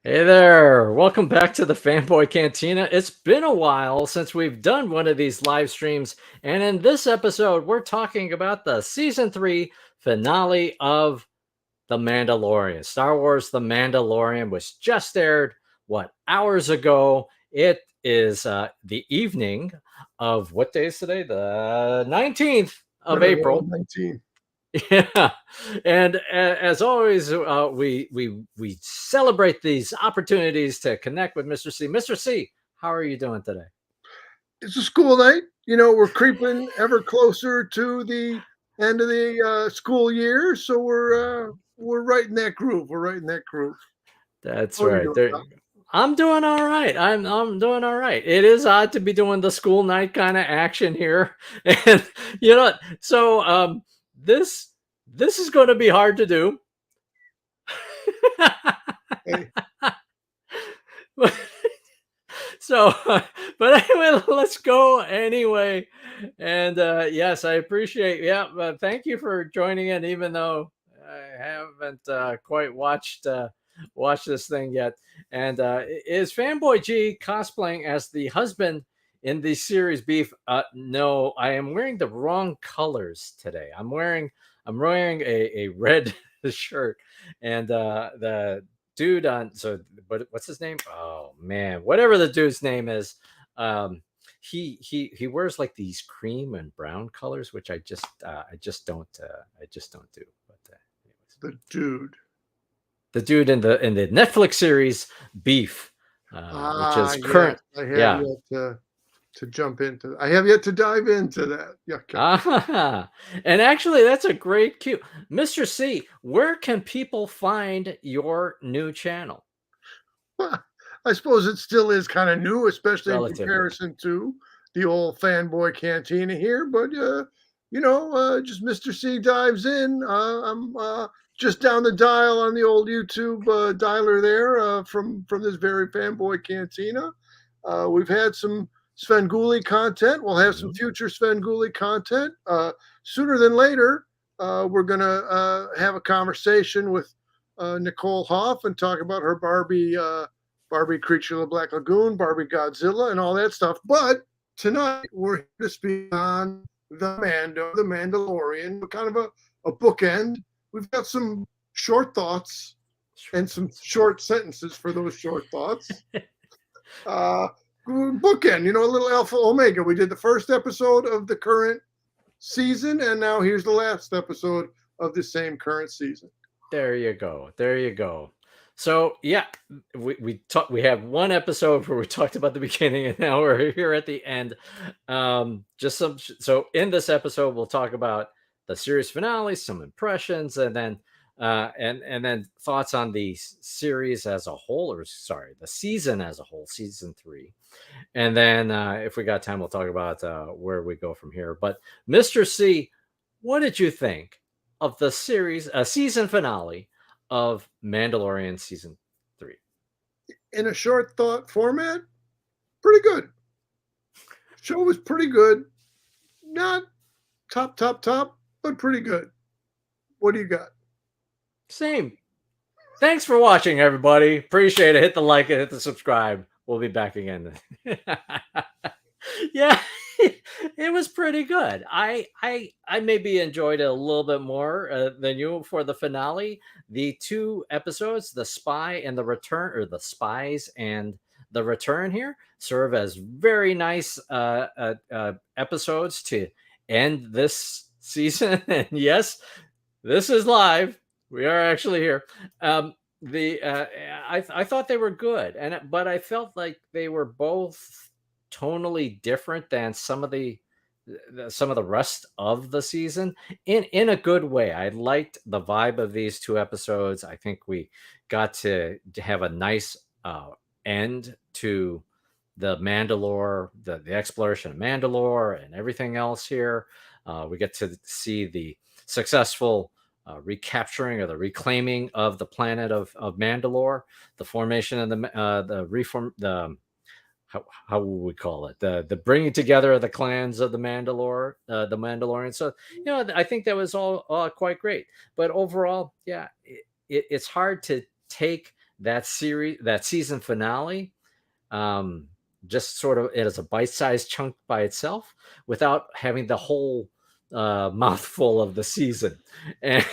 Hey there, welcome back to the Fanboy Cantina. It's been a while since we've done one of these live streams, and in this episode, we're talking about the season 3 finale of The Mandalorian. Star Wars The Mandalorian was just aired, hours ago. It is the evening of what day is today? The 19th of April. 19. Yeah, and as always, we celebrate these opportunities to connect with Mr. C. Mr. C, how are you doing today? It's a school night. We're creeping ever closer to the end of the school year, so we're right in that groove. We're right in that groove. That's How are you right. doing, There, Doc? I'm doing all right. I'm doing all right. It is odd to be doing the school night kind of action here, and you know, what? So this this is going to be hard to do. Hey, So but anyway, let's go anyway. And yes, I appreciate, yeah, thank you for joining in, even though I haven't quite watched this thing yet. And is Fanboy G cosplaying as the husband in the series Beef? No, I am wearing the wrong colors today. I'm wearing a red shirt, and the dude on, so what's his name? Oh man, whatever the dude's name is, he wears like these cream and brown colors, which I just don't do. But anyways, the dude. the dude in the Netflix series Beef, which is Yes, current. I have Yeah. yet to jump into. I have yet to dive into that. Yeah, okay. And actually, that's a great cue, Mr. C. Where can people find your new channel? I suppose it still is kind of new, especially in Relatively. comparison to the old fanboy cantina here. But just Mr. C dives in. I'm just down the dial on the old YouTube dialer there from this very fanboy cantina. We've had some Svengoolie content. We'll have some Mhm. future Svengoolie content sooner than later. We're gonna have a conversation with Nicole Hoff and talk about her Barbie Creature of the Black Lagoon, Barbie Godzilla, and all that stuff. But tonight we're here to speak on the Mando, the Mandalorian, kind of a bookend. We've got some short thoughts and some short sentences for those short thoughts. Bookend, a little Alpha Omega. We did the first episode of the current season, and now here's the last episode of the same current season. There you go. There you go. So yeah, we have one episode where we talked about the beginning, and now we're here at the end. Just some. So in this episode, we'll talk about the series finale, some impressions, and then thoughts on the series as a whole, or sorry, the season as a whole, season 3. And then if we got time, we'll talk about where we go from here. But Mr. C, what did you think of the series, season finale of Mandalorian season 3? In a short thought format, pretty good. Show was pretty good. Not top, but pretty good. What do you got? Same. Thanks for watching, everybody. Appreciate it. Hit the like and hit the subscribe. We'll be back again. Yeah, it was pretty good. I maybe enjoyed it a little bit more than you for the finale. The two episodes, the spy and the return, or the spies and the return, here serve as very nice episodes to end this season. And yes, this is live. We are actually here. The I thought they were good, but I felt like they were both tonally different than some of the rest of the season, in a good way. I liked the vibe of these two episodes. I think we got to have a nice end to the Mandalore, the exploration of Mandalore and everything else here. We get to see the successful recapturing or the reclaiming of the planet of Mandalore, the formation of the reform, how would we call it, the bringing together of the clans of the Mandalorian. So I think that was all quite great. But overall, yeah, it's hard to take that season finale, um, just sort of as a bite-sized chunk by itself without having the whole mouthful of the season, and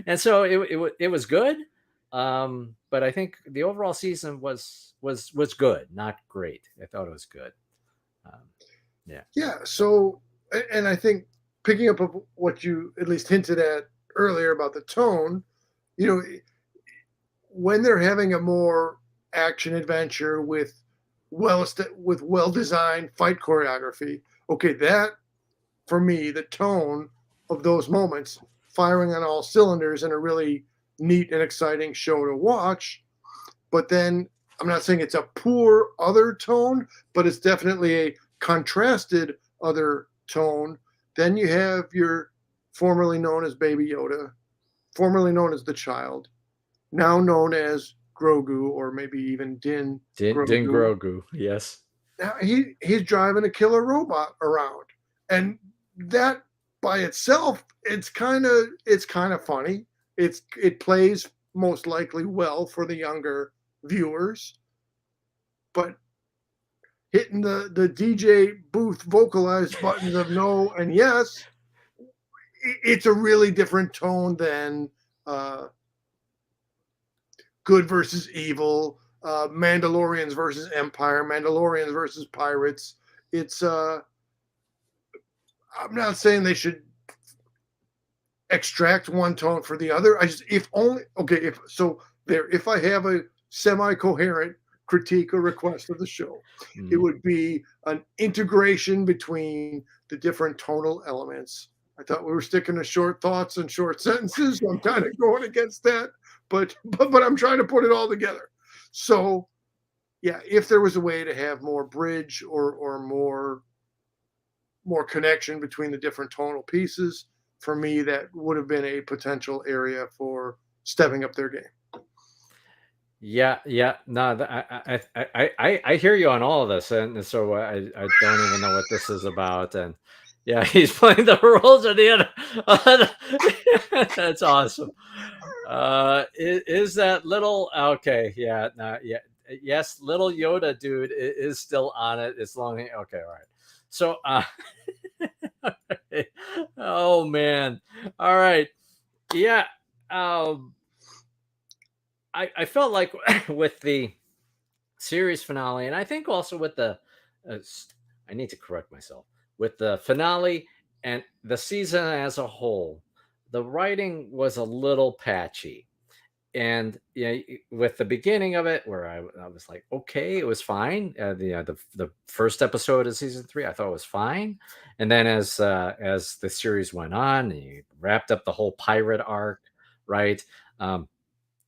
and so it was good, but I think the overall season was good, not great. I thought it was good. Um, yeah, Yeah. So, and I think picking up of what you at least hinted at earlier about the tone, you know, when they're having a more action adventure with with well designed fight choreography, okay, that for me, the tone of those moments, firing on all cylinders and a really neat and exciting show to watch. But then I'm not saying it's a poor other tone, but it's definitely a contrasted other tone. Then you have your formerly known as Baby Yoda, formerly known as the child, now known as Grogu or maybe even Din Din Grogu. Grogu, yes. Now he's driving a killer robot around, and that by itself, it's kind of funny. It plays most likely well for the younger viewers, but hitting the DJ booth vocalized buttons of no and yes, it's a really different tone than uh, good versus evil, Mandalorians versus Empire, Mandalorians versus pirates. It's I'm not saying they should extract one tone for the other. I just if only okay if so there if I have a semi-coherent critique or request of the show, it Mm. would be an integration between the different tonal elements. I thought we were sticking to short thoughts and short sentences, so I'm kind of going against that, but I'm trying to put it all together. So yeah, if there was a way to have more bridge or more connection between the different tonal pieces, for me, that would have been a potential area for stepping up their game. Yeah, yeah. No, I hear you on all of this, and so I don't even know what this is about. And yeah, he's playing the roles of the other. That's awesome. Is that little okay? Yeah, no, yeah, yes. Little Yoda dude is still on it. It's long. Okay, all right. So, oh man, all right, yeah. Um, I felt like with the series finale, and I think also with the I need to correct myself with the finale and the season as a whole, the writing was a little patchy. And yeah, with the beginning of it, where I was like, okay, it was fine. The first episode of season three, I thought was fine, and then as the series went on, and you wrapped up the whole pirate arc, right? Um,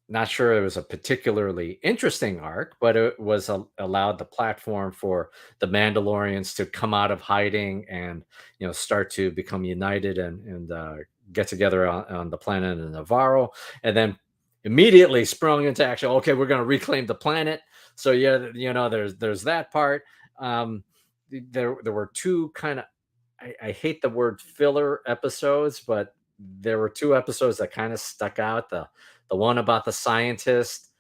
Not sure it was a particularly interesting arc, but it was allowed the platform for the Mandalorians to come out of hiding and start to become united and get together on the planet of Navarro, and then immediately sprung into action. Okay, we're going to reclaim the planet. So yeah, there's that part. There were two kind of I hate the word filler episodes, but there were two episodes that kind of stuck out. The one about the scientist,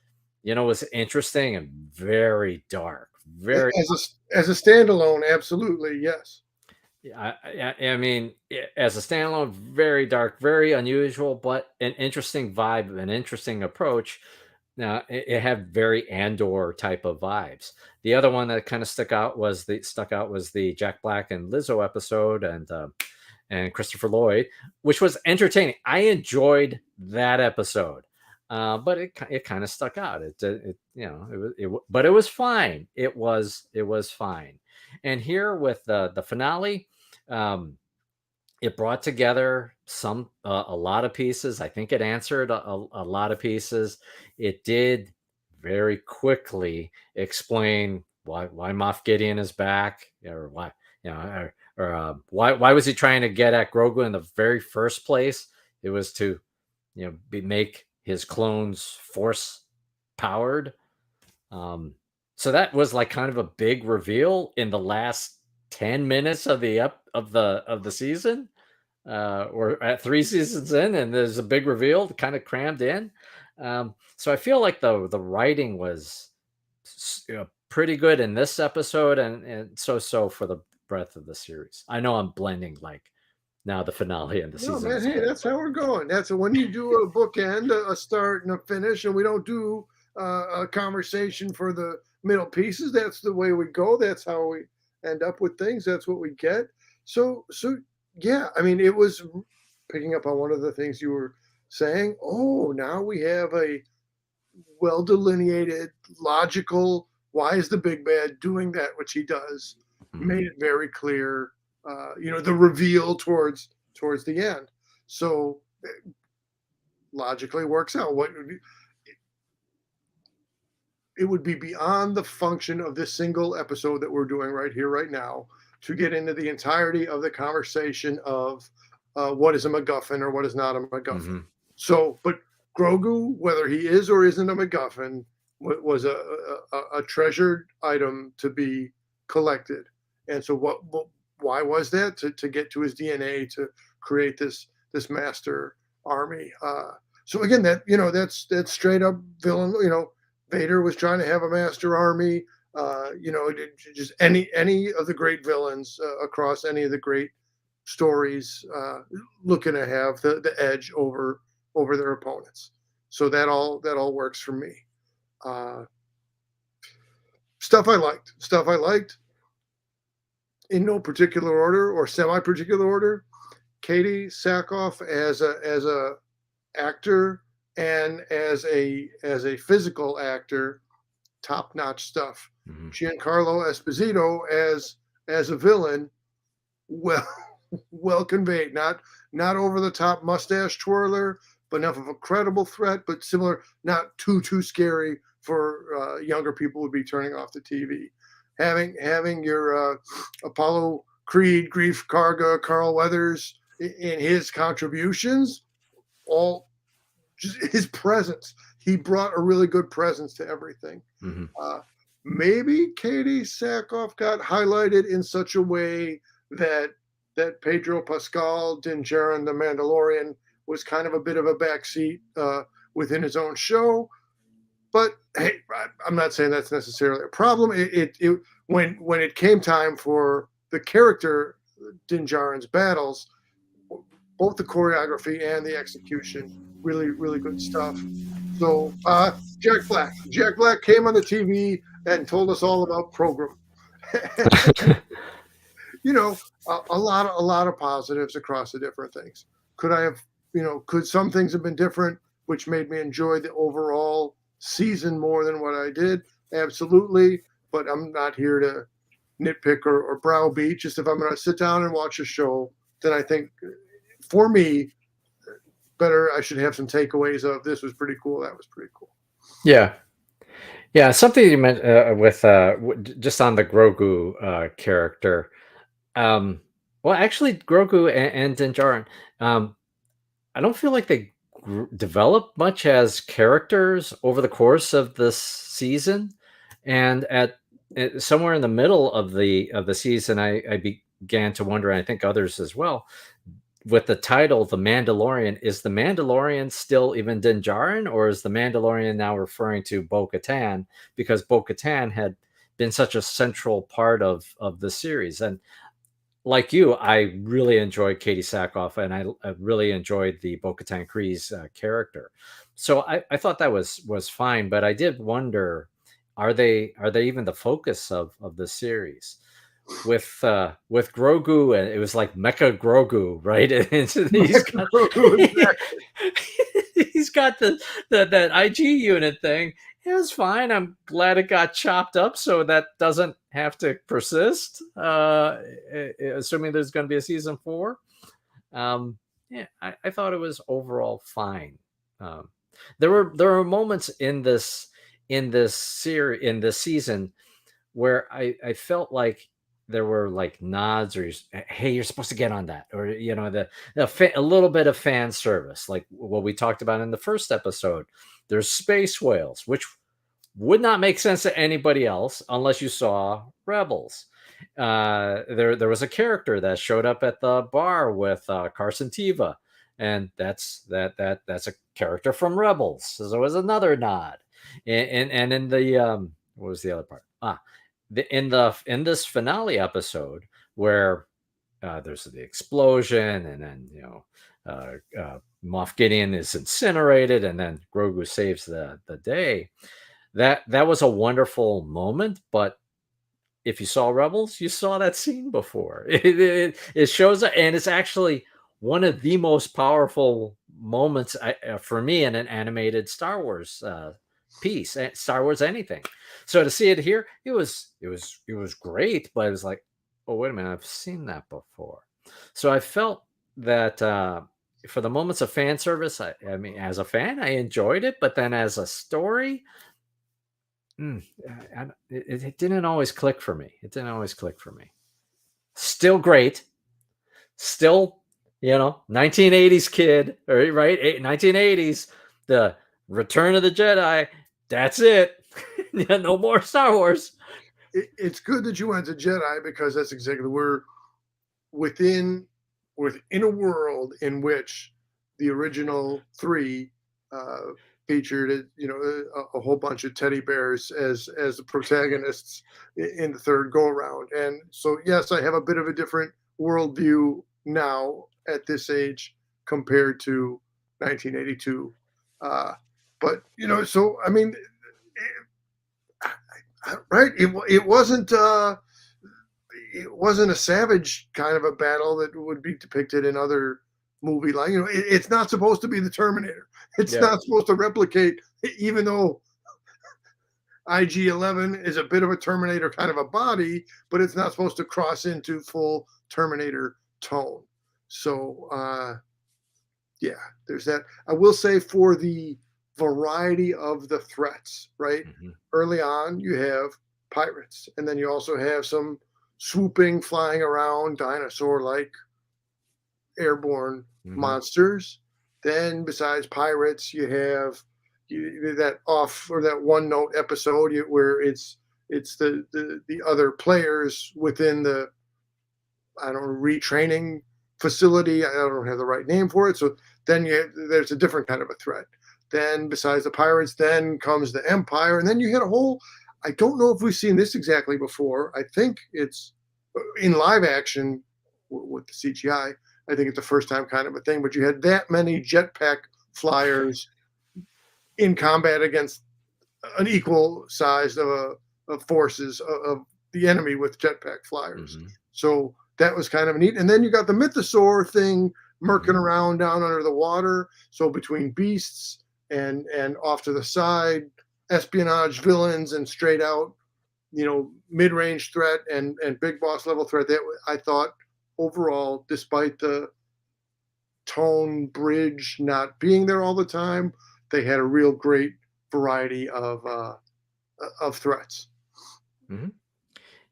was interesting and very dark. Very, As a standalone, absolutely yes. yeah, I mean, as a standalone, very dark, very unusual, but an interesting vibe, an interesting approach. Now it had very Andor type of vibes. The other one that kind of stuck out was the Jack Black and Lizzo episode, and Christopher Lloyd, which was entertaining. I enjoyed that episode, but it kind of stuck out. But it was fine. It was fine. And here with the finale, um, it brought together a lot of pieces. I think it answered a lot of pieces. It did very quickly explain why Moff Gideon is back, or why why was he trying to get at Grogu in the very first place? It was to make his clones force powered. Um, so that was like kind of a big reveal in the last 10 minutes of the season, or at three seasons in, and there's a big reveal kind of crammed in. So I feel like the writing was pretty good in this episode, and so for the breadth of the series. I know I'm blending like now the finale and the No, season man. as a Hey, whole. that's how we're going. That's when you do a bookend, a start and a finish, and we don't do a conversation for the middle pieces. That's the way we go. That's how we end up with things. That's what we get. So yeah. I mean, it was picking up on one of the things you were saying. Oh, now we have a well delineated, logical. Why is the big bad doing that which he does? Mhm. Made it very clear. The reveal towards the end. So logically works out. What it would be beyond the function of this single episode that we're doing right here, right now, to get into the entirety of the conversation of what is a MacGuffin or what is not a MacGuffin. Mhm. So, but Grogu, whether he is or isn't a MacGuffin, was a treasured item to be collected. And so, why was that? To get to his DNA to create this master army. So again, that's straight up villain. Vader was trying to have a master army. Just any of the great villains across any of the great stories looking to have the edge over their opponents. So that all works for me. Uh, stuff I liked in no particular order or semi particular order. Katie Sackhoff as a actor and as a physical actor, top notch stuff. Mhm. Giancarlo Esposito as a villain, well well conveyed. Not over the top mustache twirler, but enough of a credible threat, but similar, not too scary for younger people would be turning off the TV. Having your Apollo Creed, Grief Karga, Carl Weathers in his contributions, all just his presence. He brought a really good presence to everything. Mhm. Uh, Maybe Katie Sackhoff got highlighted in such a way that Pedro Pascal, Din Djarin, the Mandalorian, was kind of a bit of a backseat within his own show. But hey, I'm not saying that's necessarily a problem. When it came time for the character Din Djarin's battles, both the choreography and the execution, really good stuff. So Jack Black came on the TV and told us all about Program. you know, a lot of positives across the different things. Could I have, could some things have been different, which made me enjoy the overall season more than what I did? Absolutely. But I'm not here to nitpick or browbeat. Just if I'm going to sit down and watch a show, then I think for me, better I should have some takeaways of this was pretty cool, that was pretty cool. Yeah. Yeah, something you meant with just on the Grogu character. Um, well, actually, Grogu and Din Djarin, um, I don't feel like they developed much as characters over the course of this season, and somewhere in the middle of the season, I began to wonder, and I think others as well, with the title "The Mandalorian." Is the Mandalorian still even Din Djarin, or is the Mandalorian now referring to Bo-Katan because Bo-Katan had been such a central part of the series? And like you, I really enjoyed Katie Sackhoff, and I really enjoyed the Bo-Katan Kryze character. So I thought that was fine, but I did wonder, are they even the focus of the series? With Grogu, and it was like Mecha Grogu, right? And he's got Exactly. he's got the that IG unit thing. It was fine. I'm glad it got chopped up so that doesn't have to persist. Assuming there's going to be a season 4. Yeah, I thought it was overall fine. Um, there were moments in this season where I felt like there were like nods or hey, you're supposed to get on that, or a little bit of fan service, like what we talked about in the first episode. There's space whales, which would not make sense to anybody else unless you saw Rebels. There was a character that showed up at the bar with Carson Teva. and that's a character from Rebels. So it was another nod. And in the what was the other part? In this finale episode where there's the explosion, and then Moff Gideon is incinerated, and then Grogu saves the day. That was a wonderful moment, but if you saw Rebels, you saw that scene before. It shows, and it's actually one of the most powerful moments for me in an animated Star Wars piece, Star Wars anything. So to see it here, it was great, but it was like, oh wait a minute, I've seen that before. So I felt that for the moments of fan service, I mean, as a fan, I enjoyed it, but then as a story, it didn't always click for me. It didn't always click for me. Still great. Still, 1980s kid, right? 1980s, the Return of the Jedi. That's it. No more Star Wars. It's good that you went to Jedi, because that's exactly where within a world in which the original three featured, a whole bunch of teddy bears as the protagonists in the third go around. And so, yes, I have a bit of a different worldview now at this age compared to 1982. But so I mean, right? It wasn't a savage kind of a battle that would be depicted in other movie, like it's not supposed to be the Terminator. It's not supposed to replicate, even though IG-11 is a bit of a Terminator kind of a body, but it's not supposed to cross into full Terminator tone. So yeah, there's that. I will say, for the variety of the threats, right? Early on, you have pirates, and then you also have some swooping, flying around, dinosaur-like airborne monsters. Then, besides pirates, you have that one note episode where it's the other players within the, I don't know, retraining facility. I don't have the right name for it. So then there's a different kind of a threat. Then, besides the pirates, then comes the Empire, and then you had a whole. I don't know if we've seen this exactly before. I think it's in live action with the CGI. I think it's the first time kind of a thing. But you had that many jetpack flyers in combat against an equal size of forces of the enemy with jetpack flyers. So that was kind of neat. And then you got the mythosaur thing murking around down under the water. So between beasts and off to the side, espionage villains, and straight out, mid-range threat and big boss level threat. That I thought overall, despite the tone bridge not being there all the time, they had a real great variety of threats.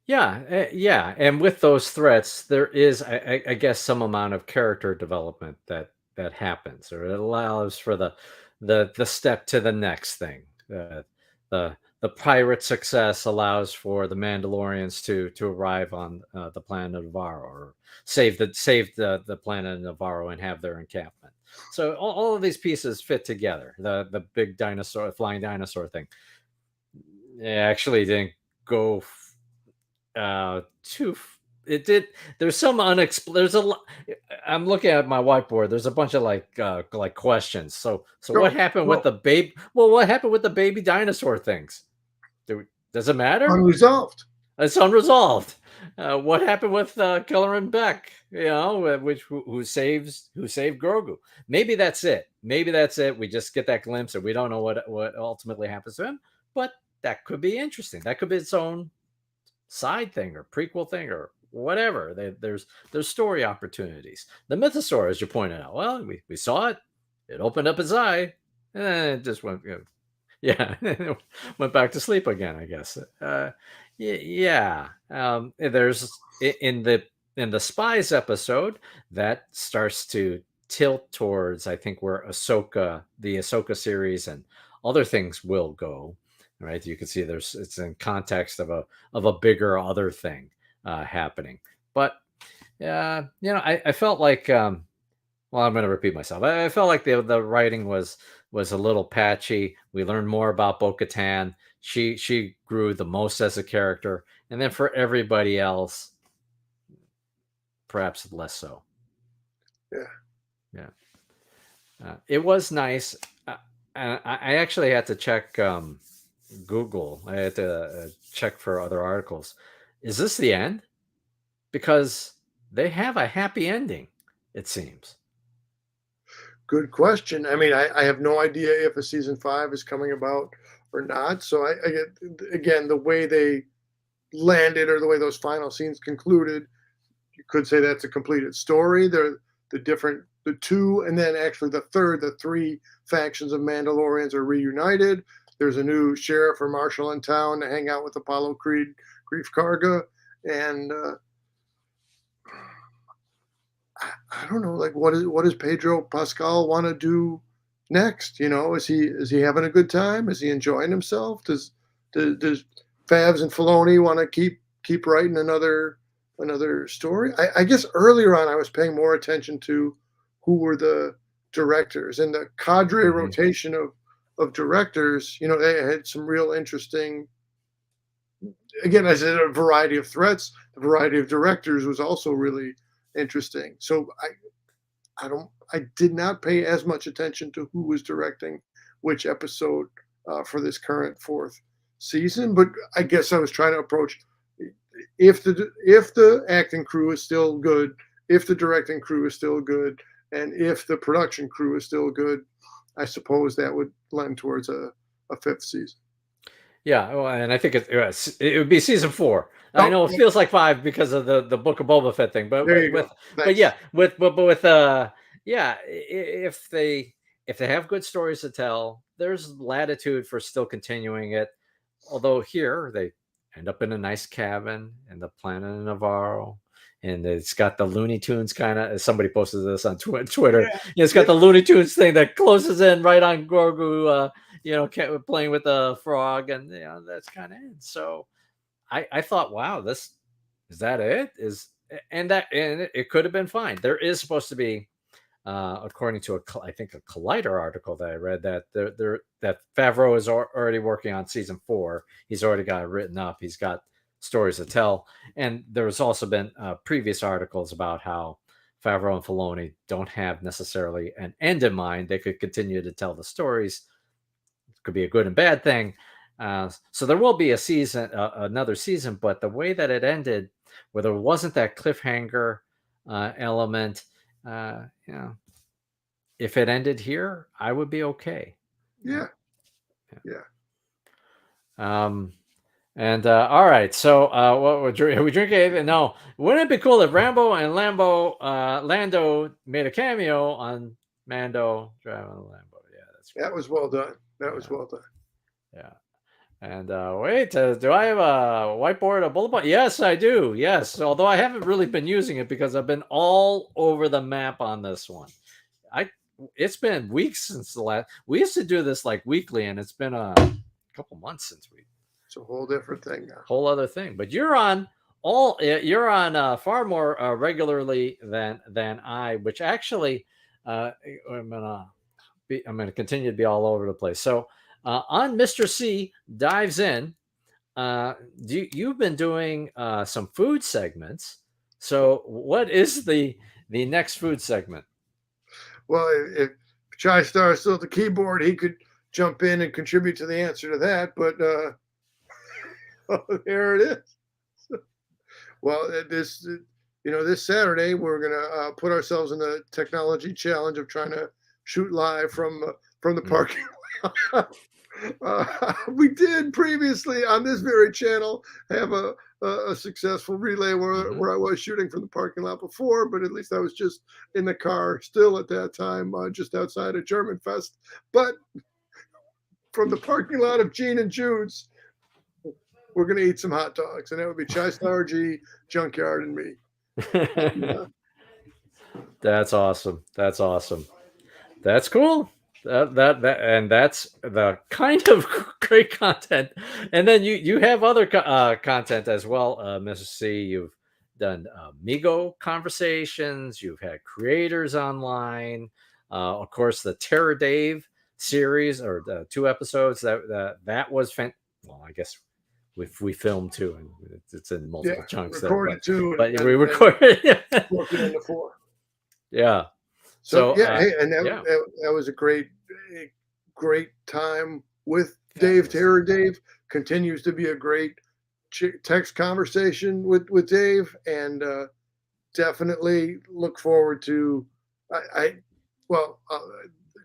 Yeah, and with those threats, there is, I guess, some amount of character development that happens, or it allows for the step to the next thing. The pirate success allows for the Mandalorians to arrive on the planet of Navarro, or save the planet of Navarro and have their encampment. So all of these pieces fit together. The big flying dinosaur thing. It actually didn't go too. It did. There's some unexplained. There's a lot. I'm looking at my whiteboard. There's a bunch of like questions. So what happened with the baby? Well, what happened with the baby dinosaur things? Does it matter? Unresolved. It's unresolved. What happened with Kelleran Beck? Who saved Grogu? Maybe that's it. We just get that glimpse, and we don't know what ultimately happens to him. But that could be interesting. That could be its own side thing or prequel thing or whatever. There's story opportunities. The mythosaur, as you pointed out, well, we saw it. It opened up its eye, and then it just went. Went back to sleep again, I guess. There's in the spies episode that starts to tilt towards, I think, where the Ahsoka series and other things will go. Right, you can see it's in context of a bigger other thing happening. But I felt like Well, I'm going to repeat myself. I felt like the writing was a little patchy. We learned more about Bo-Katan. She grew the most as a character, and then for everybody else, perhaps less so. Yeah. Yeah. It was nice. I actually had to check Google. I had to check for other articles. Is this the end? Because they have a happy ending, it seems. Good question. I mean, I have no idea if a season 5 is coming about or not. So I get, again, the way they landed or the way those final scenes concluded, you could say that's a completed story. The two, and then actually the three factions of Mandalorians are reunited. There's a new sheriff or marshal in town to hang out with Apollo Creed, Grief Karga, and I don't know, like what does Pedro Pascal want to do next? You know, is he having a good time? Is he enjoying himself? Does Favs and Filoni want to keep writing another story? I guess earlier on I was paying more attention to who were the directors and the cadre rotation of directors. You know, they had some real interesting. Again, I said a variety of threats. The variety of directors was also really interesting. So I did not pay as much attention to who was directing which episode for this current fourth season, but I guess I was trying to approach if the acting crew is still good, if the directing crew is still good, and if the production crew is still good, I suppose that would lend towards a fifth season. Yeah, well, and I think it would be season 4. I Oh, know it yeah, feels like 5 because of the Book of Boba Fett thing, but there you go. but yeah, Thanks. with yeah, if they have good stories to tell, there's latitude for still continuing it. Although here they end up in a nice cabin in the planet of Navarro, and it's got the Looney Tunes kind of. Somebody posted this on Twitter. Yeah, It's yeah, got the Looney Tunes thing that closes in right on Grogu. Playing with a frog, and that's kind of it. So I thought, wow, this is that it is, and it could have been fine. There is supposed to be, according to I think a Collider article that I read, that that Favreau is already working on season 4. He's already got it written up. He's got stories to tell, and there's also been previous articles about how Favreau and Filoni don't have necessarily an end in mind. They could continue to tell the stories. Could be a good and bad thing. So there will be a season, another season, but the way that it ended, where there wasn't that cliffhanger element, you know, if it ended here, I would be okay. yeah, Yeah. yeah. And all right, so what are we drinking? No, wouldn't it be cool if Rambo and Lando made a cameo on Mando driving a Lambo? Yeah, that's That was well done. That was yeah, well done. yeah. And wait, do I have a whiteboard, a bullet point? Yes, I do. Yes, although I haven't really been using it because I've been all over the map on this one. It's been weeks since the last. We used to do this like weekly, and it's been a couple months since we. It's a whole different thing now. Whole other thing. But you're on far more regularly than I, which actually I'm gonna continue to be all over the place. So on Mr. C dives in. You've been doing some food segments. So what is the next food segment? Well, if Chai Star is still at the keyboard, he could jump in and contribute to the answer to that. But there it is. Well, this Saturday we're gonna put ourselves in the technology challenge of trying to shoot live from the parking lot. We did previously on this very channel have a successful relay where I was shooting from the parking lot before, but at least I was just in the car still at that time, just outside of German Fest. But from the parking lot of Gene and Jude's, we're going to eat some hot dogs, and that would be Chai Star G, Junkyard, and me. That's awesome. That's awesome. That's cool. And that's the kind of great content. And then you have other content as well, Mrs. C. You've done Migo conversations. You've had creators online. Of course, the Terror Dave series, or the 2 episodes that was well, I guess we filmed too, and it's in Yeah, multiple chunks there, recorded two but we and recorded. broke it into four. Yeah. So So yeah, hey, and yeah, that was a great time with Dave. fabulous. Terror Dave continues to be a great text conversation with Dave, and definitely look forward to. I well,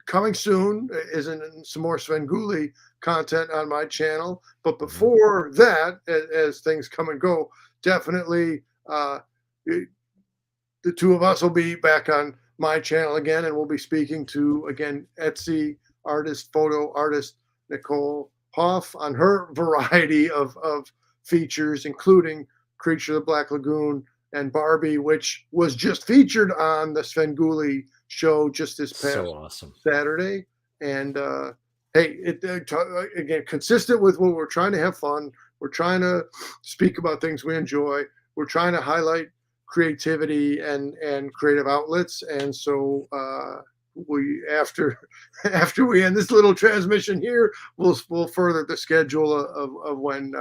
coming soon isn't some more Svengoolie content on my channel, but Mhm. before that, as things come and go, definitely the two of us will be back on my channel again, and we'll be speaking to again Etsy artist, photo artist Nicole Hoff on her variety of features, including Creature of the Black Lagoon and Barbie, which was just featured on the Svengoolie show just this So past awesome. Saturday. And hey, again, consistent with what we're trying to have fun. We're trying to speak about things we enjoy. We're trying to highlight creativity and creative outlets. And so we after we end this little transmission here, we'll further the schedule of when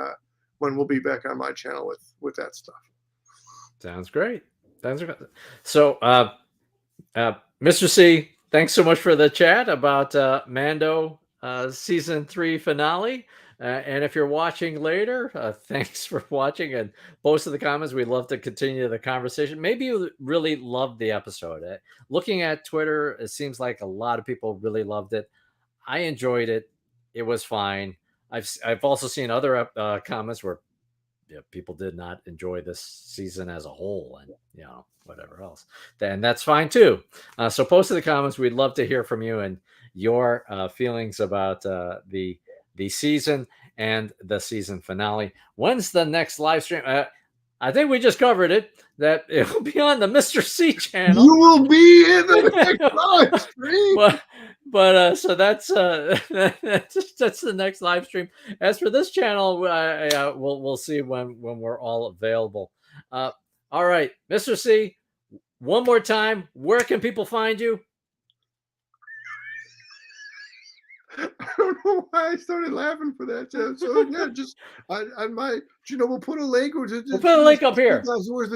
we'll be back on my channel with that stuff. Sounds great. Sounds great. So, Mr. C, thanks so much for the chat about Mando season 3 finale. And if you're watching later, thanks for watching and post in the comments. We'd love to continue the conversation. Maybe you really loved the episode. Looking at Twitter, it seems like a lot of people really loved it. I enjoyed it. It was fine. I've also seen other comments where people did not enjoy this season as a whole, and whatever else, then that's fine too. So post in the comments. We'd love to hear from you and your feelings about the season and the season finale. When's the next live stream? I think we just covered it, that it will be on the Mr. C channel. You will be in the next live stream. So that's that's the next live stream. As for this channel, we'll see when we're all available. All right, Mr. C, one more time, where can people find you? I don't know why I started laughing for that. So yeah, just on my, we'll put a link. Or We'll put a link up here. Where's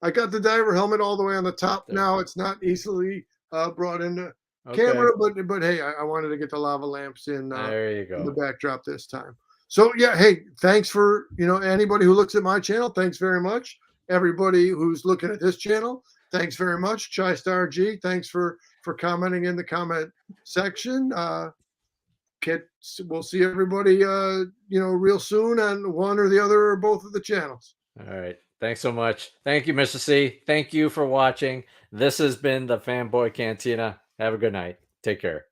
I got the diver helmet all the way on the top now. It's not easily brought into camera, but hey, I wanted to get the lava lamps in. There you go. In the backdrop this time. So yeah, hey, thanks for anybody who looks at my channel. Thanks very much. Everybody who's looking at this channel, thanks very much. Chai Star G, thanks for commenting in the comment section. We'll see everybody real soon on one or the other or both of the channels. All right, thanks so much. Thank you, Mr. C. Thank you for watching. This has been the Fanboy Cantina. Have a good night. Take care.